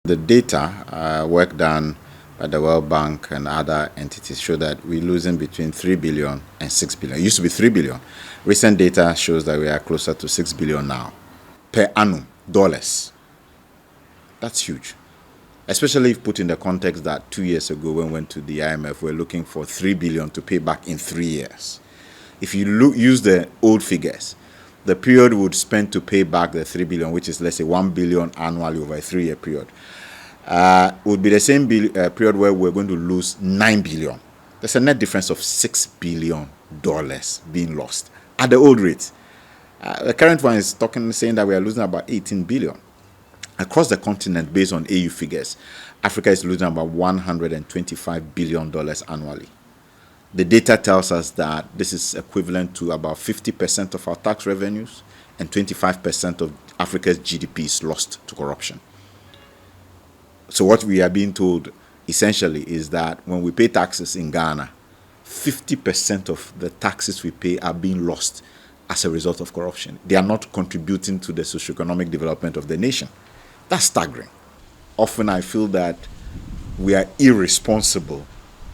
The data work done by the World Bank and other entities show that we're losing between 3 billion and 6 billion. It used to be 3 billion. Recent data shows that we are closer to 6 billion now per annum dollars. That's huge. Especially if put in the context that 2 years ago when we went to the IMF, we're looking for 3 billion to pay back in 3 years. If you use the old figures, the period we would spend to pay back the 3 billion, which is, let's say, 1 billion annually over a 3-year period, would be the same period where we're going to lose 9 billion. There's a net difference of $6 billion being lost at the old rate. The current one is saying that we are losing about 18 billion. Across the continent, based on AU figures, Africa is losing about $125 billion annually. The data tells us that this is equivalent to about 50% of our tax revenues and 25% of Africa's GDP is lost to corruption. So what we are being told essentially is that when we pay taxes in Ghana, 50% of the taxes we pay are being lost as a result of corruption. They are not contributing to the socioeconomic development of the nation. That's staggering. Often I feel that we are irresponsible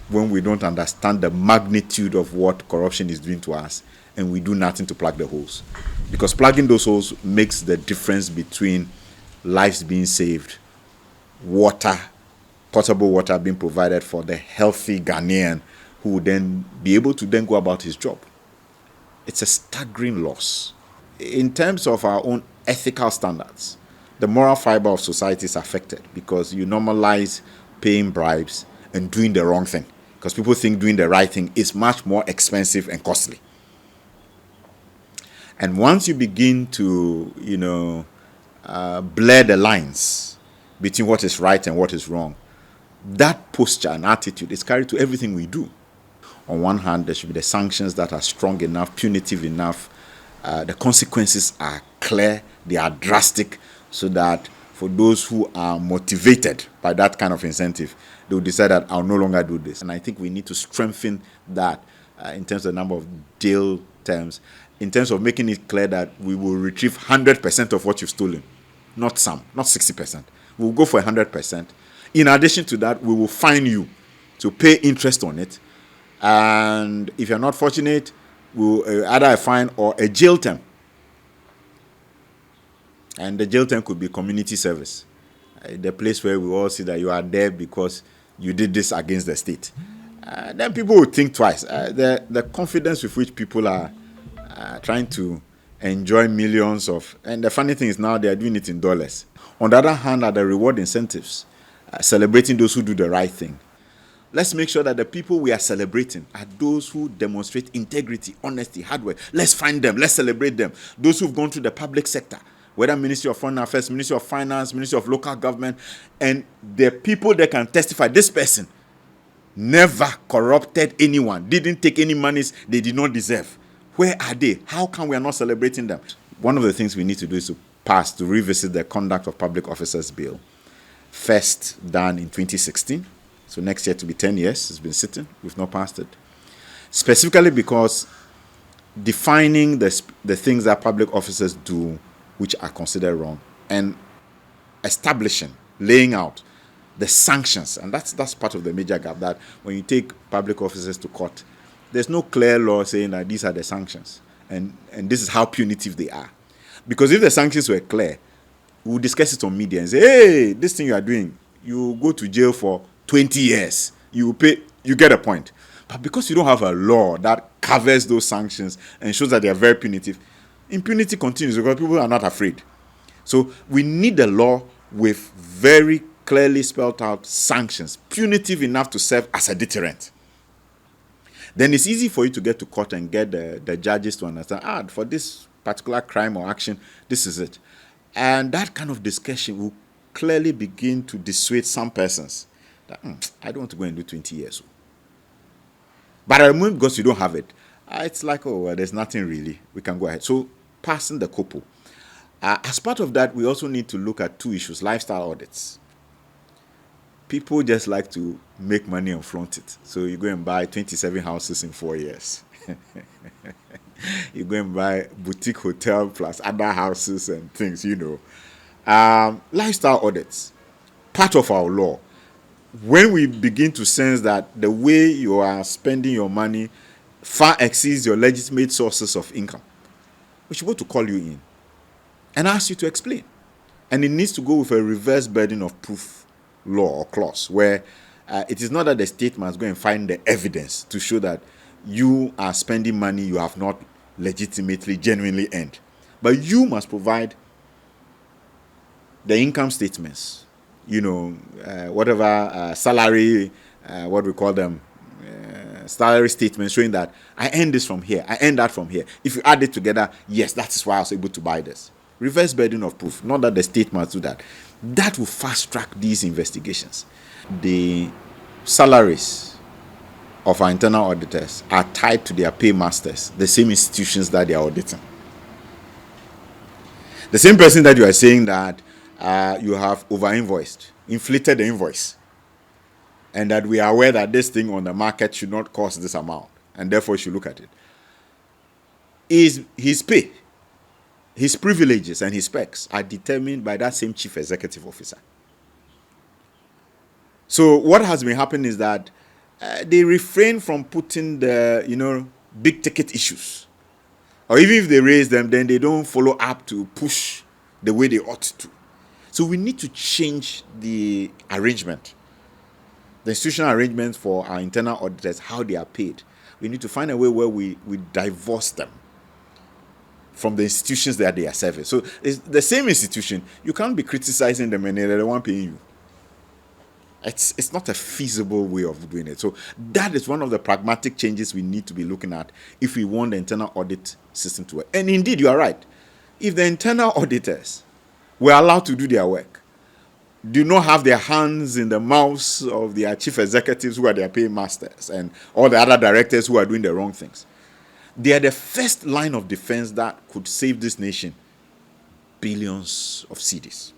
when we don't understand the magnitude of what corruption is doing to us and we do nothing to plug the holes. Because plugging those holes makes the difference between lives being saved, water, potable water being provided for the healthy Ghanaian who would then be able to then go about his job. It's a staggering loss. In terms of our own ethical standards, the moral fiber of society is affected because you normalize paying bribes and doing the wrong thing. Because people think doing the right thing is much more expensive and costly. And once you begin to, blur the lines between what is right and what is wrong, that posture and attitude is carried to everything we do. On one hand, there should be the sanctions that are strong enough, punitive enough. The consequences are clear, they are drastic, so that for those who are motivated by that kind of incentive, they will decide that I'll no longer do this. And I think we need to strengthen that in terms of the number of jail terms, in terms of making it clear that we will retrieve 100% of what you've stolen, not some, not 60%. We'll go for 100%. In addition to that, we will fine you to pay interest on it. And if you're not fortunate, we'll either a fine or a jail term. And the jail term could be community service, the place where we all see that you are there because you did this against the state. Then people will think twice. The confidence with which people are trying to enjoy millions of, and the funny thing is now they are doing it in dollars. On the other hand, are the reward incentives, celebrating those who do the right thing. Let's make sure that the people we are celebrating are those who demonstrate integrity, honesty, hard work. Let's find them. Let's celebrate them. Those who've gone through the public sector, whether Ministry of Foreign Affairs, Ministry of Finance, Ministry of Local Government, and the people that can testify, this person never corrupted anyone, didn't take any monies they did not deserve. Where are they? How come we are not celebrating them? One of the things we need to do is to revisit the Conduct of Public Officers Bill, first done in 2016. So next year to be 10 years, it's been sitting. We've not passed it. Specifically because defining the things that public officers do which are considered wrong, and establishing, laying out the sanctions. And that's part of the major gap, that when you take public officers to court, there's no clear law saying that these are the sanctions and this is how punitive they are. Because if the sanctions were clear, we'll discuss it on media and say, hey, this thing you are doing, you go to jail for 20 years. You pay, you get a point. But because you don't have a law that covers those sanctions and shows that they are very punitive, impunity continues because people are not afraid. So we need a law with very clearly spelled out sanctions, punitive enough to serve as a deterrent. Then it's easy for you to get to court and get the judges to understand, for this particular crime or action, this is it. And that kind of discussion will clearly begin to dissuade some persons that, I don't want to go and do 20 years. But at the moment, because you don't have it, it's like, there's nothing really. We can go ahead. So passing the couple. As part of that, we also need to look at two issues: lifestyle audits. People just like to make money and flaunt it. So you go and buy 27 houses in 4 years. You go and buy boutique hotel plus other houses and things, Lifestyle audits. part of our law, when we begin to sense that the way you are spending your money far exceeds your legitimate sources of income, we should be able to call you in and ask you to explain. And it needs to go with a reverse burden of proof law or clause, where it is not that the state must go and find the evidence to show that you are spending money you have not legitimately, genuinely earned. But you must provide the income statements, whatever salary, what we call them, salary statements showing that I earned this from here, I earned that from here. If you add it together, yes, that is why I was able to buy this. Reverse burden of proof, not that the state must do that. That will fast track these investigations. The salaries of our internal auditors are tied to their paymasters, the same institutions that they are auditing. The same person that you are saying that you have over-invoiced, inflated the invoice, and that we are aware that this thing on the market should not cost this amount, and therefore you should look at it, is his pay, his privileges, and his specs are determined by that same chief executive officer. So what has been happening is that they refrain from putting the, big ticket issues. Or even if they raise them, then they don't follow up to push the way they ought to. So we need to change the arrangement, the institutional arrangement for our internal auditors, how they are paid. We need to find a way where we divorce them from the institutions that they are serving. So it's the same institution. You can't be criticizing them and they're the one paying you. It's not a feasible way of doing it. So that is one of the pragmatic changes we need to be looking at if we want the internal audit system to work. And indeed, you are right. If the internal auditors were allowed to do their work, do not have their hands in the mouths of their chief executives who are their paymasters and all the other directors who are doing the wrong things, they are the first line of defense that could save this nation billions of cedis.